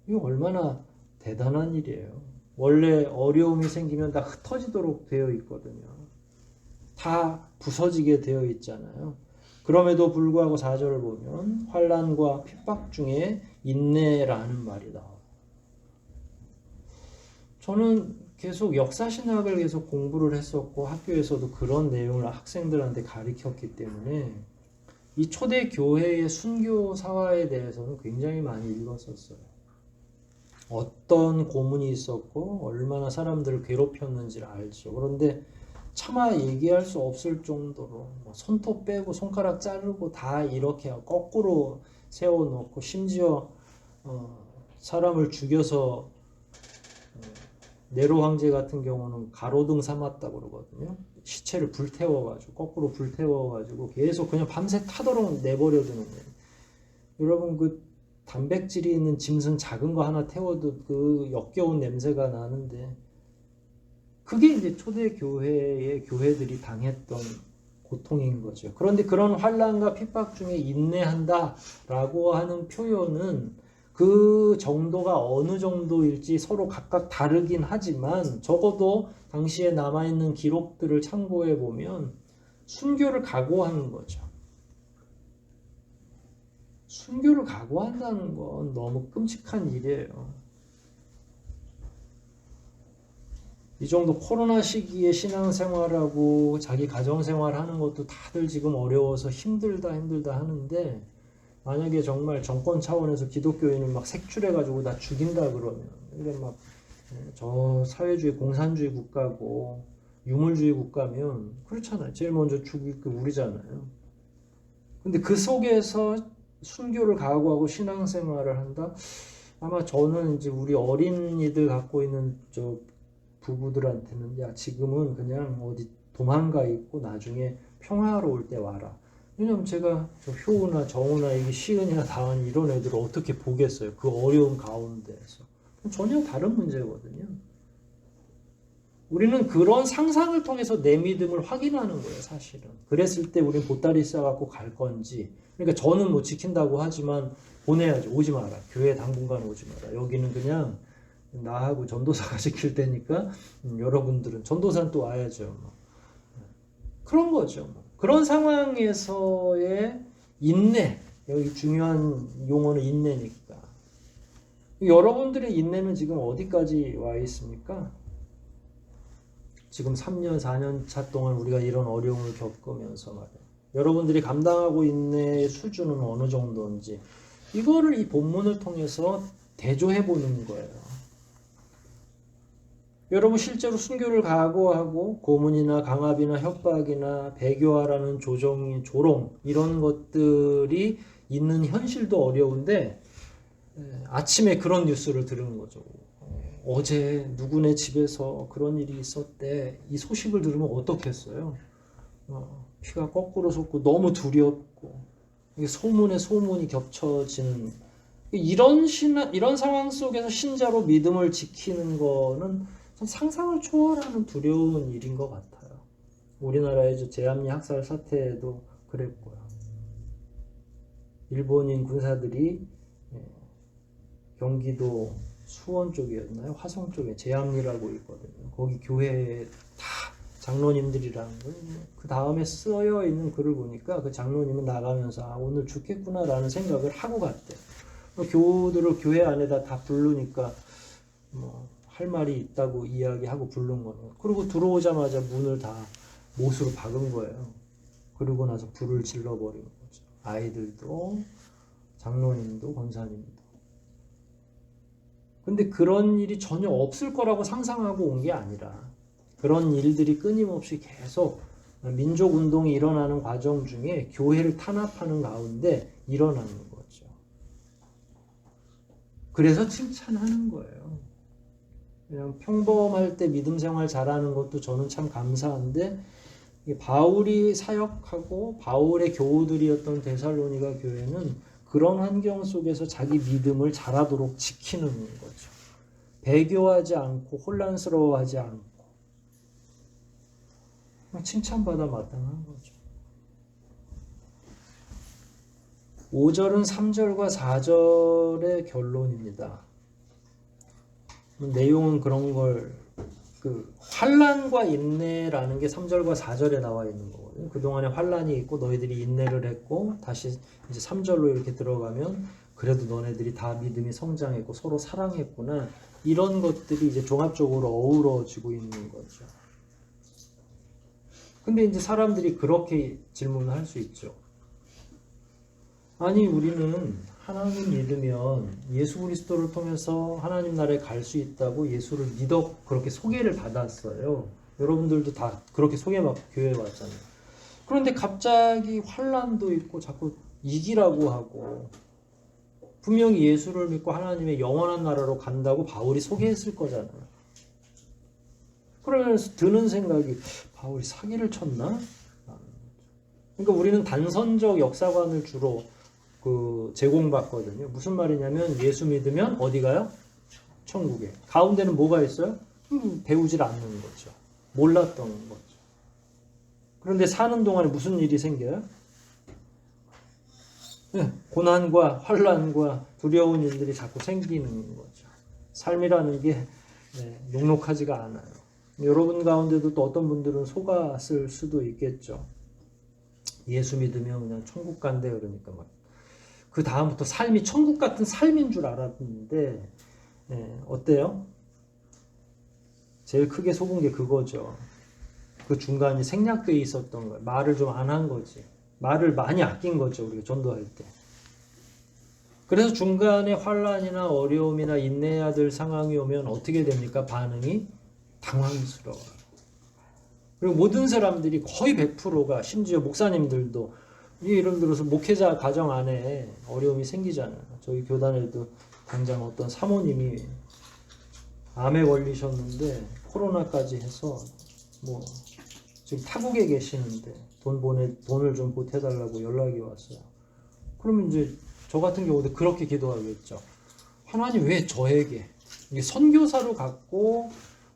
이거 얼마나 대단한 일이에요. 원래 어려움이 생기면 다 흩어지도록 되어 있거든요. 다 부서지게 되어 있잖아요. 그럼에도 불구하고 4절을 보면 환난과 핍박 중에 인내라는 말이 나와요. 저는 계속 역사신학을 계속 공부를 했었고 학교에서도 그런 내용을 학생들한테 가르쳤기 때문에 이 초대 교회의 순교 사화에 대해서는 굉장히 많이 읽었었어요. 어떤 고문이 있었고 얼마나 사람들을 괴롭혔는지를 알죠. 그런데 차마 얘기할 수 없을 정도로 손톱 빼고 손가락 자르고 다 이렇게 거꾸로 세워놓고 심지어 사람을 죽여서 네로 황제 같은 경우는 가로등 삼았다고 그러거든요. 시체를 불태워가지고 거꾸로 불태워가지고 계속 그냥 밤새 타도록 내버려두는 거예요. 여러분 그 단백질이 있는 짐승 작은 거 하나 태워도 그 역겨운 냄새가 나는데 그게 이제 초대 교회의 교회들이 당했던 고통인 거죠. 그런데 그런 환난과 핍박 중에 인내한다라고 하는 표현은 그 정도가 어느 정도일지 서로 각각 다르긴 하지만 적어도 당시에 남아있는 기록들을 참고해 보면 순교를 각오하는 거죠. 순교를 각오한다는 건 너무 끔찍한 일이에요. 이 정도 코로나 시기에 신앙생활하고 자기 가정생활 하는 것도 다들 지금 어려워서 힘들다 하는데 만약에 정말 정권 차원에서 기독교인을 막 색출해가지고 다 죽인다 그러면 이게 막 저 사회주의 공산주의 국가고 유물주의 국가면 그렇잖아요. 제일 먼저 죽일 게 우리잖아요. 근데 그 속에서 순교를 각오하고 신앙생활을 한다? 아마 저는 이제 우리 어린이들 갖고 있는 저 부부들한테는 야 지금은 그냥 어디 도망가 있고 나중에 평화로울 때 와라. 왜냐면 제가 저 효우나 정우나 이게 시은이나 다은 이런 애들을 어떻게 보겠어요. 그 어려운 가운데에서. 전혀 다른 문제거든요. 우리는 그런 상상을 통해서 내 믿음을 확인하는 거예요, 사실은. 그랬을 때 우리는 보따리 싸갖고 갈 건지. 그러니까 저는 뭐 지킨다고 하지만 보내야죠. 오지 마라. 교회 당분간 오지 마라. 여기는 그냥 나하고 전도사가 지킬 테니까 여러분들은 전도사는 또 와야죠. 뭐. 그런 거죠. 뭐. 그런 상황에서의 인내. 여기 중요한 용어는 인내니까. 여러분들의 인내는 지금 어디까지 와 있습니까? 지금 3년, 4년 차 동안 우리가 이런 어려움을 겪으면서 말이에요. 여러분들이 감당하고 있는 수준은 어느 정도인지 이거를 이 본문을 통해서 대조해 보는 거예요. 여러분 실제로 순교를 각오하고 고문이나 강압이나 협박이나 배교하라는 조롱 이런 것들이 있는 현실도 어려운데 아침에 그런 뉴스를 들은 거죠. 어제 누구네 집에서 그런 일이 있었대. 이 소식을 들으면 어떻겠어요? 피가 거꾸로 솟고 너무 두렵고 소문에 소문이 겹쳐지는 이런 상황 속에서 신자로 믿음을 지키는 거는 참 상상을 초월하는 두려운 일인 것 같아요. 우리나라의 제암리 학살 사태도 그랬고요. 일본인 군사들이 경기도 수원 쪽이었나요? 화성 쪽에 제암리라고 있거든요. 거기 교회에 다 장로님들이랑 그 다음에 쓰여 있는 글을 보니까 그 장로님은 나가면서 아, 오늘 죽겠구나라는 생각을 하고 갔대요. 교우들을 교회 안에다 다 부르니까 뭐 할 말이 있다고 이야기하고 부른 거예요. 그리고 들어오자마자 문을 다 못으로 박은 거예요. 그러고 나서 불을 질러버린 거죠. 아이들도 장로님도 권사님도. 근데 그런 일이 전혀 없을 거라고 상상하고 온 게 아니라 그런 일들이 끊임없이 계속 민족운동이 일어나는 과정 중에 교회를 탄압하는 가운데 일어나는 거죠. 그래서 칭찬하는 거예요. 그냥 평범할 때 믿음 생활 잘하는 것도 저는 참 감사한데 바울이 사역하고 바울의 교우들이었던 데살로니가 교회는 그런 환경 속에서 자기 믿음을 잘하도록 지키는 거죠. 배교하지 않고 혼란스러워하지 않고 칭찬받아 마땅한 거죠. 5절은 3절과 4절의 결론입니다. 내용은 그런 걸 환난과 인내라는 게 3절과 4절에 나와 있는 거거든요. 그동안에 환난이 있고 너희들이 인내를 했고 다시 이제 3절로 이렇게 들어가면 그래도 너네들이 다 믿음이 성장했고 서로 사랑했구나. 이런 것들이 이제 종합적으로 어우러지고 있는 거죠. 근데 이제 사람들이 그렇게 질문을 할 수 있죠. 아니 우리는 하나님 믿으면 예수 그리스도를 통해서 하나님 나라에 갈 수 있다고 예수를 믿어 그렇게 소개를 받았어요. 여러분들도 다 그렇게 소개받고 교회에 왔잖아요. 그런데 갑자기 환난도 있고 자꾸 이기라고 하고 분명히 예수를 믿고 하나님의 영원한 나라로 간다고 바울이 소개했을 거잖아요. 그러면서 드는 생각이 바울이 사기를 쳤나? 그러니까 우리는 단선적 역사관을 주로 제공받거든요. 무슨 말이냐면 예수 믿으면 어디 가요? 천국에. 가운데는 뭐가 있어요? 배우질 않는 거죠. 몰랐던 거죠. 그런데 사는 동안에 무슨 일이 생겨요? 고난과 환난과 두려운 일들이 자꾸 생기는 거죠. 삶이라는 게 녹록하지가 않아요. 여러분 가운데도 또 어떤 분들은 속았을 수도 있겠죠. 예수 믿으면 그냥 천국 간대 그러니까 막 그 다음부터 삶이 천국 같은 삶인 줄 알았는데 어때요? 제일 크게 속은 게 그거죠. 그 중간이 생략되어 있었던 거예요. 말을 좀 안 한 거지. 말을 많이 아낀 거죠. 우리가 전도할 때. 그래서 중간에 환란이나 어려움이나 인내해야 될 상황이 오면 어떻게 됩니까? 반응이 당황스러워요. 그리고 모든 사람들이 거의 100%가 심지어 목사님들도 예를 들어서 목회자 가정 안에 어려움이 생기잖아요. 저희 교단에도 당장 어떤 사모님이 암에 걸리셨는데 코로나까지 해서 뭐 지금 타국에 계시는데 돈을 좀 보태달라고 연락이 왔어요. 그러면 이제 저 같은 경우도 그렇게 기도하겠죠. 하나님 왜 저에게 이게 선교사로 갔고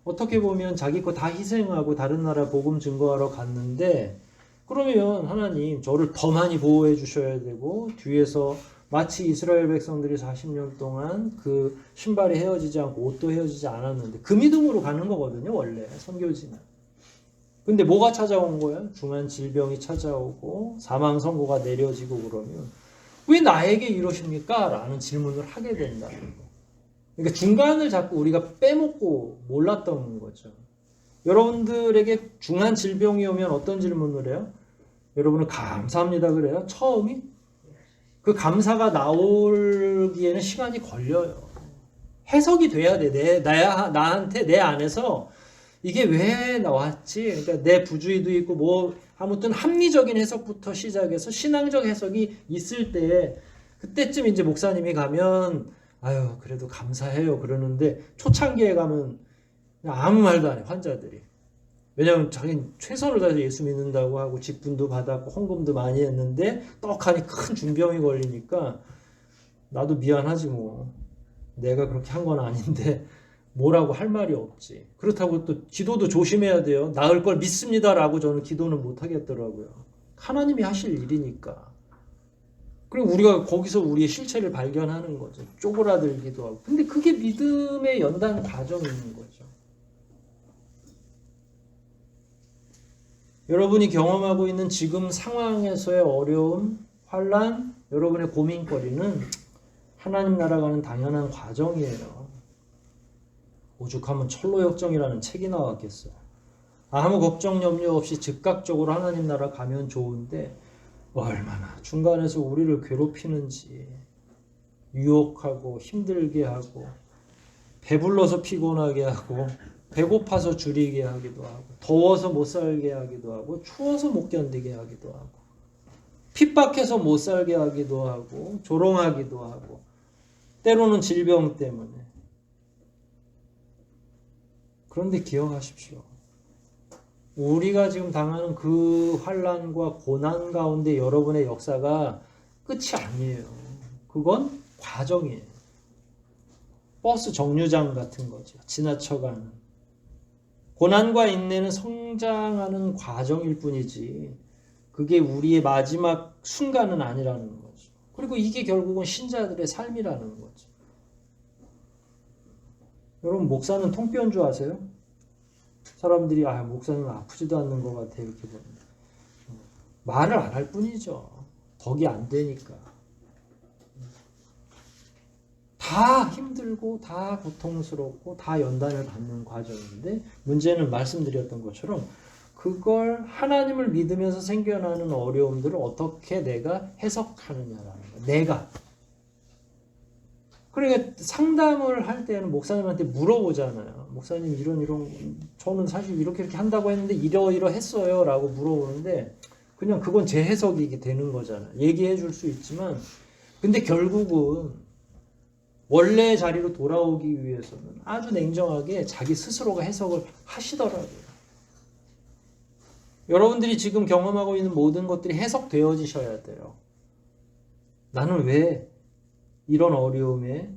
어떻게 보면 자기 거 다 희생하고 다른 나라 복음 증거하러 갔는데 그러면 하나님 저를 더 많이 보호해 주셔야 되고 뒤에서 마치 이스라엘 백성들이 40년 동안 그 신발이 헤어지지 않고 옷도 헤어지지 않았는데 그 믿음으로 가는 거거든요. 원래 선교지는. 근데 뭐가 찾아온 거예요? 중한 질병이 찾아오고 사망 선고가 내려지고 그러면 왜 나에게 이러십니까? 라는 질문을 하게 된다는 거예요. 그러니까 중간을 자꾸 우리가 빼먹고 몰랐던 거죠. 여러분들에게 중한 질병이 오면 어떤 질문을 해요? 여러분은 감사합니다 그래요? 처음이? 그 감사가 나오기에는 시간이 걸려요. 해석이 돼야 돼. 나한테 내 안에서 이게 왜 나왔지? 그러니까 내 부주의도 있고 뭐 아무튼 합리적인 해석부터 시작해서 신앙적 해석이 있을 때 그때쯤 이제 목사님이 가면 아유 그래도 감사해요 그러는데 초창기에 가면 그냥 아무 말도 안 해 환자들이. 왜냐하면 자기는 최선을 다해서 예수 믿는다고 하고 직분도 받았고 헌금도 많이 했는데 떡하니 큰 중병이 걸리니까 나도 미안하지 뭐 내가 그렇게 한 건 아닌데 뭐라고 할 말이 없지. 그렇다고 또 기도도 조심해야 돼요. 나을 걸 믿습니다라고 저는 기도는 못 하겠더라고요. 하나님이 하실 일이니까. 그리고 우리가 거기서 우리의 실체를 발견하는 거죠. 쪼그라들기도 하고. 근데 그게 믿음의 연단 과정인 거죠. 여러분이 경험하고 있는 지금 상황에서의 어려움, 환난, 여러분의 고민거리는 하나님 나라가는 당연한 과정이에요. 오죽하면 철로역정이라는 책이 나왔겠어요. 아무 걱정 염려 없이 즉각적으로 하나님 나라 가면 좋은데 얼마나 중간에서 우리를 괴롭히는지 유혹하고 힘들게 하고 배불러서 피곤하게 하고 배고파서 줄이게 하기도 하고 더워서 못 살게 하기도 하고 추워서 못 견디게 하기도 하고 핍박해서 못 살게 하기도 하고 조롱하기도 하고 때로는 질병 때문에. 그런데 기억하십시오. 우리가 지금 당하는 그 환난과 고난 가운데 여러분의 역사가 끝이 아니에요. 그건 과정이에요. 버스 정류장 같은 거죠. 지나쳐가는. 고난과 인내는 성장하는 과정일 뿐이지 그게 우리의 마지막 순간은 아니라는 거죠. 그리고 이게 결국은 신자들의 삶이라는 거죠. 여러분 목사는 통뼈인 줄 아세요? 사람들이 목사님은 아프지도 않는 것 같아 이렇게 봅니다. 말을 안 할 뿐이죠. 덕이 안 되니까. 다 힘들고 다 고통스럽고 다 연단을 받는 과정인데 문제는 말씀드렸던 것처럼 그걸 하나님을 믿으면서 생겨나는 어려움들을 어떻게 내가 해석하느냐라는 거예요. 내가. 그러니까 상담을 할 때는 목사님한테 물어보잖아요. 목사님 이런 저는 사실 이렇게 한다고 했는데 이러했어요 라고 물어보는데 그냥 그건 제 해석이 되는 거잖아요. 얘기해 줄 수 있지만 근데 결국은 원래 자리로 돌아오기 위해서는 아주 냉정하게 자기 스스로가 해석을 하시더라고요. 여러분들이 지금 경험하고 있는 모든 것들이 해석되어지셔야 돼요. 나는 왜 이런 어려움에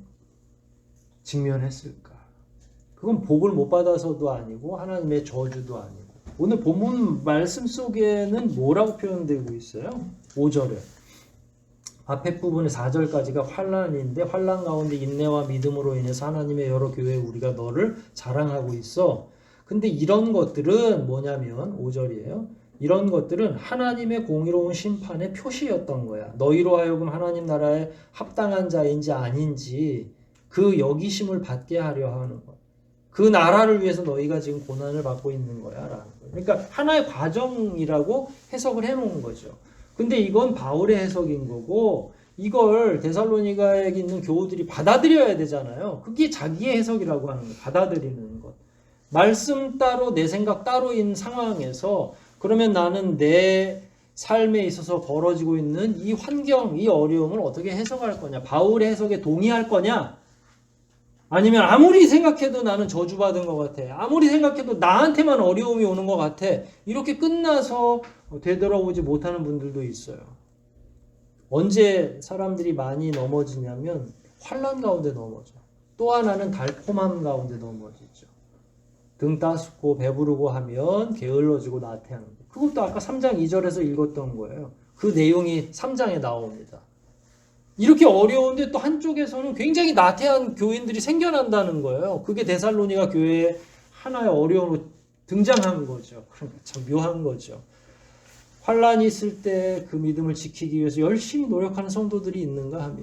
직면했을까? 그건 복을 못 받아서도 아니고 하나님의 저주도 아니고 오늘 본문 말씀 속에는 뭐라고 표현되고 있어요? 5절에 앞에 부분의 4절까지가 환란인데 환란 가운데 인내와 믿음으로 인해서 하나님의 여러 교회에 우리가 너를 자랑하고 있어. 근데 이런 것들은 뭐냐면 5절이에요. 이런 것들은 하나님의 공의로운 심판의 표시였던 거야. 너희로 하여금 하나님 나라에 합당한 자인지 아닌지 그 여기심을 받게 하려 하는 거야. 그 나라를 위해서 너희가 지금 고난을 받고 있는 거야 라는 거예요. 그러니까 하나의 과정이라고 해석을 해놓은 거죠. 근데 이건 바울의 해석인 거고 이걸 데살로니가에 있는 교우들이 받아들여야 되잖아요. 그게 자기의 해석이라고 하는 거예요. 받아들이는 것. 말씀 따로 내 생각 따로인 상황에서 그러면 나는 내 삶에 있어서 벌어지고 있는 이 환경, 이 어려움을 어떻게 해석할 거냐? 바울의 해석에 동의할 거냐? 아니면 아무리 생각해도 나는 저주받은 것 같아. 아무리 생각해도 나한테만 어려움이 오는 것 같아. 이렇게 끝나서 되돌아오지 못하는 분들도 있어요. 언제 사람들이 많이 넘어지냐면 환난 가운데 넘어져. 또 하나는 달콤함 가운데 넘어지죠. 등 따숩고 배부르고 하면 게을러지고 나태하는 거. 그것도 아까 3장 2절에서 읽었던 거예요. 그 내용이 3장에 나옵니다. 이렇게 어려운데 또 한쪽에서는 굉장히 나태한 교인들이 생겨난다는 거예요. 그게 데살로니가 교회의 하나의 어려움으로 등장한 거죠. 그러니까 참 묘한 거죠. 환란이 있을 때 그 믿음을 지키기 위해서 열심히 노력하는 성도들이 있는가 하면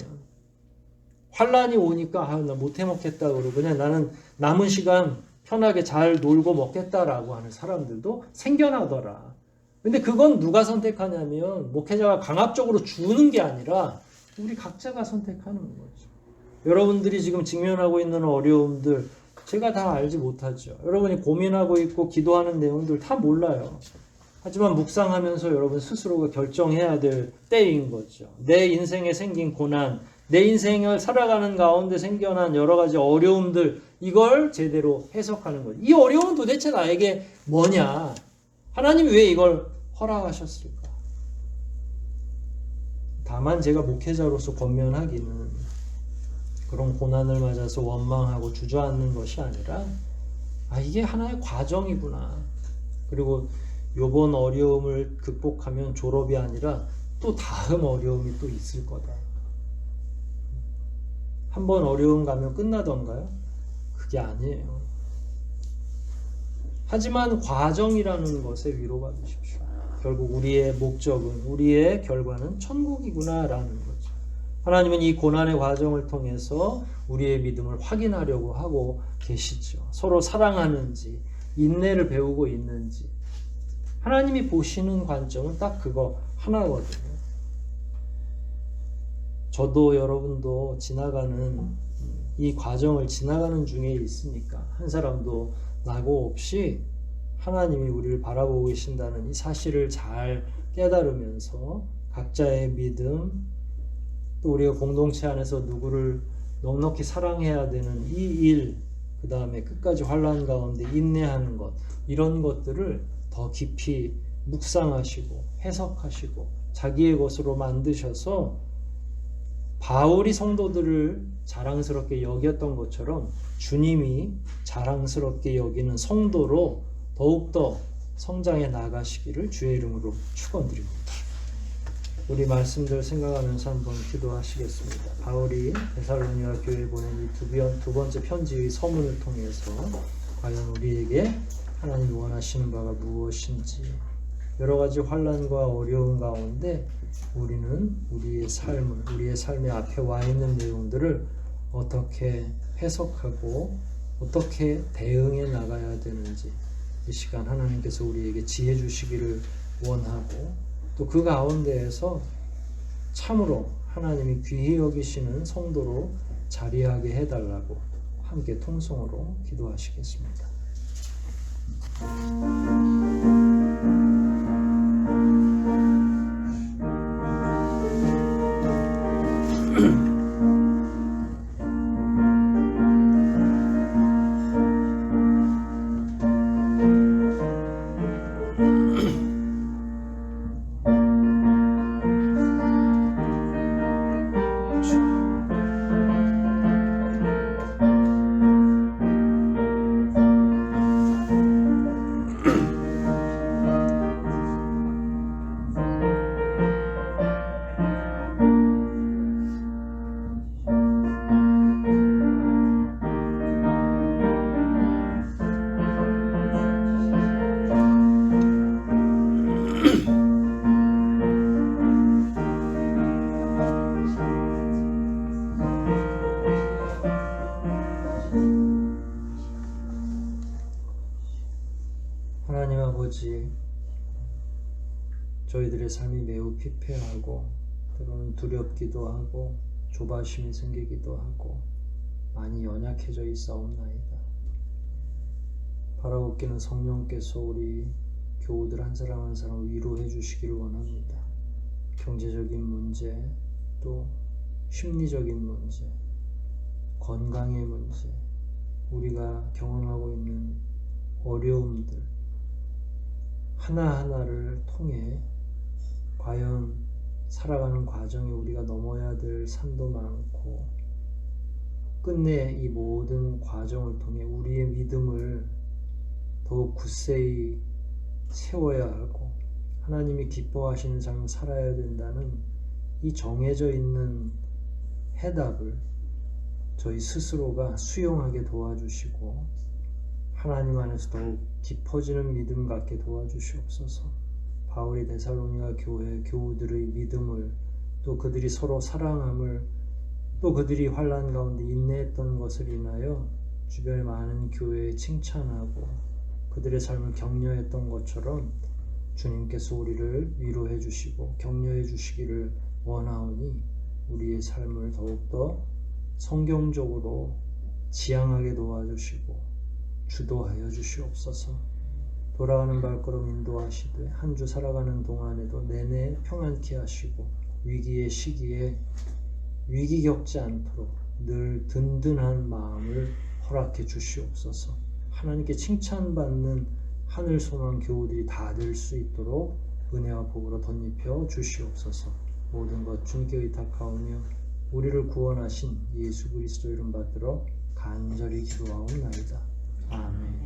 환란이 오니까 나 못해 먹겠다 그러고 그냥 나는 남은 시간 편하게 잘 놀고 먹겠다라고 하는 사람들도 생겨나더라. 근데 그건 누가 선택하냐면 목회자가 강압적으로 주는 게 아니라 우리 각자가 선택하는 거죠. 여러분들이 지금 직면하고 있는 어려움들 제가 다 알지 못하죠. 여러분이 고민하고 있고 기도하는 내용들 다 몰라요. 하지만 묵상하면서 여러분 스스로가 결정해야 될 때인 거죠. 내 인생에 생긴 고난, 내 인생을 살아가는 가운데 생겨난 여러 가지 어려움들 이걸 제대로 해석하는 거죠. 이 어려움은 도대체 나에게 뭐냐? 하나님이 왜 이걸 허락하셨을까? 다만 제가 목회자로서 권면하기는 그런 고난을 맞아서 원망하고 주저앉는 것이 아니라 이게 하나의 과정이구나. 그리고 요번 어려움을 극복하면 졸업이 아니라 또 다음 어려움이 또 있을 거다. 한 번 어려움 가면 끝나던가요? 그게 아니에요. 하지만 과정이라는 것에 위로받으십시오. 결국 우리의 목적은, 우리의 결과는 천국이구나라는 거죠. 하나님은 이 고난의 과정을 통해서 우리의 믿음을 확인하려고 하고 계시죠. 서로 사랑하는지, 인내를 배우고 있는지. 하나님이 보시는 관점은 딱 그거 하나거든요. 저도 여러분도 지나가는 이 과정을 지나가는 중에 있으니까 한 사람도 나고 없이 하나님이 우리를 바라보고 계신다는 이 사실을 잘 깨달으면서 각자의 믿음 또 우리가 공동체 안에서 누구를 넉넉히 사랑해야 되는 이 일, 그 다음에 끝까지 환난 가운데 인내하는 것, 이런 것들을 더 깊이 묵상하시고 해석하시고 자기의 것으로 만드셔서 바울이 성도들을 자랑스럽게 여겼던 것처럼 주님이 자랑스럽게 여기는 성도로 더욱더 성장해 나가시기를 주의 이름으로 축원드립니다. 우리 말씀들 생각하면서 한번 기도하시겠습니다. 바울이 데살로니가 교회에 보낸 이 두 번째 편지의 서문을 통해서 과연 우리에게 하나님이 원하시는 바가 무엇인지 여러 가지 환난과 어려움 가운데 우리는 우리의 삶의 앞에 와 있는 내용들을 어떻게 해석하고 어떻게 대응해 나가야 되는지 이 시간 하나님께서 우리에게 지혜 주시기를 원하고 또 그 가운데에서 참으로 하나님이 귀히 여기시는 성도로 자리하게 해달라고 함께 통성으로 기도하시겠습니다. 아버지, 저희들의 삶이 매우 피폐하고 때로는 두렵기도 하고 조바심이 생기기도 하고 많이 연약해져 있사옵나이다. 바라옵기는 성령께서 우리 교우들 한 사람 한 사람 위로해 주시기를 원합니다. 경제적인 문제, 또 심리적인 문제, 건강의 문제, 우리가 경험하고 있는 어려움들 하나하나를 통해 과연 살아가는 과정에 우리가 넘어야 될 산도 많고 끝내 이 모든 과정을 통해 우리의 믿음을 더욱 굳세히 세워야 하고 하나님이 기뻐하시는 삶을 살아야 된다는 이 정해져 있는 해답을 저희 스스로가 수용하게 도와주시고 하나님 안에서 더욱 깊어지는 믿음 갖게 도와주시옵소서. 바울이 데살로니가 교회 교우들의 믿음을 또 그들이 서로 사랑함을 또 그들이 환난 가운데 인내했던 것을 인하여 주변의 많은 교회에 칭찬하고 그들의 삶을 격려했던 것처럼 주님께서 우리를 위로해 주시고 격려해 주시기를 원하오니 우리의 삶을 더욱더 성경적으로 지향하게 도와주시고 주도하여 주시옵소서. 돌아가는 발걸음 인도하시되 한 주 살아가는 동안에도 내내 평안케 하시고 위기의 시기에 위기 겪지 않도록 늘 든든한 마음을 허락해 주시옵소서. 하나님께 칭찬받는 하늘 소망 교우들이 다 될 수 있도록 은혜와 복으로 덧입혀 주시옵소서. 모든 것 주님께 의탁하오며 우리를 구원하신 예수 그리스도 이름 받들어 간절히 기도하옵나이다. 아멘.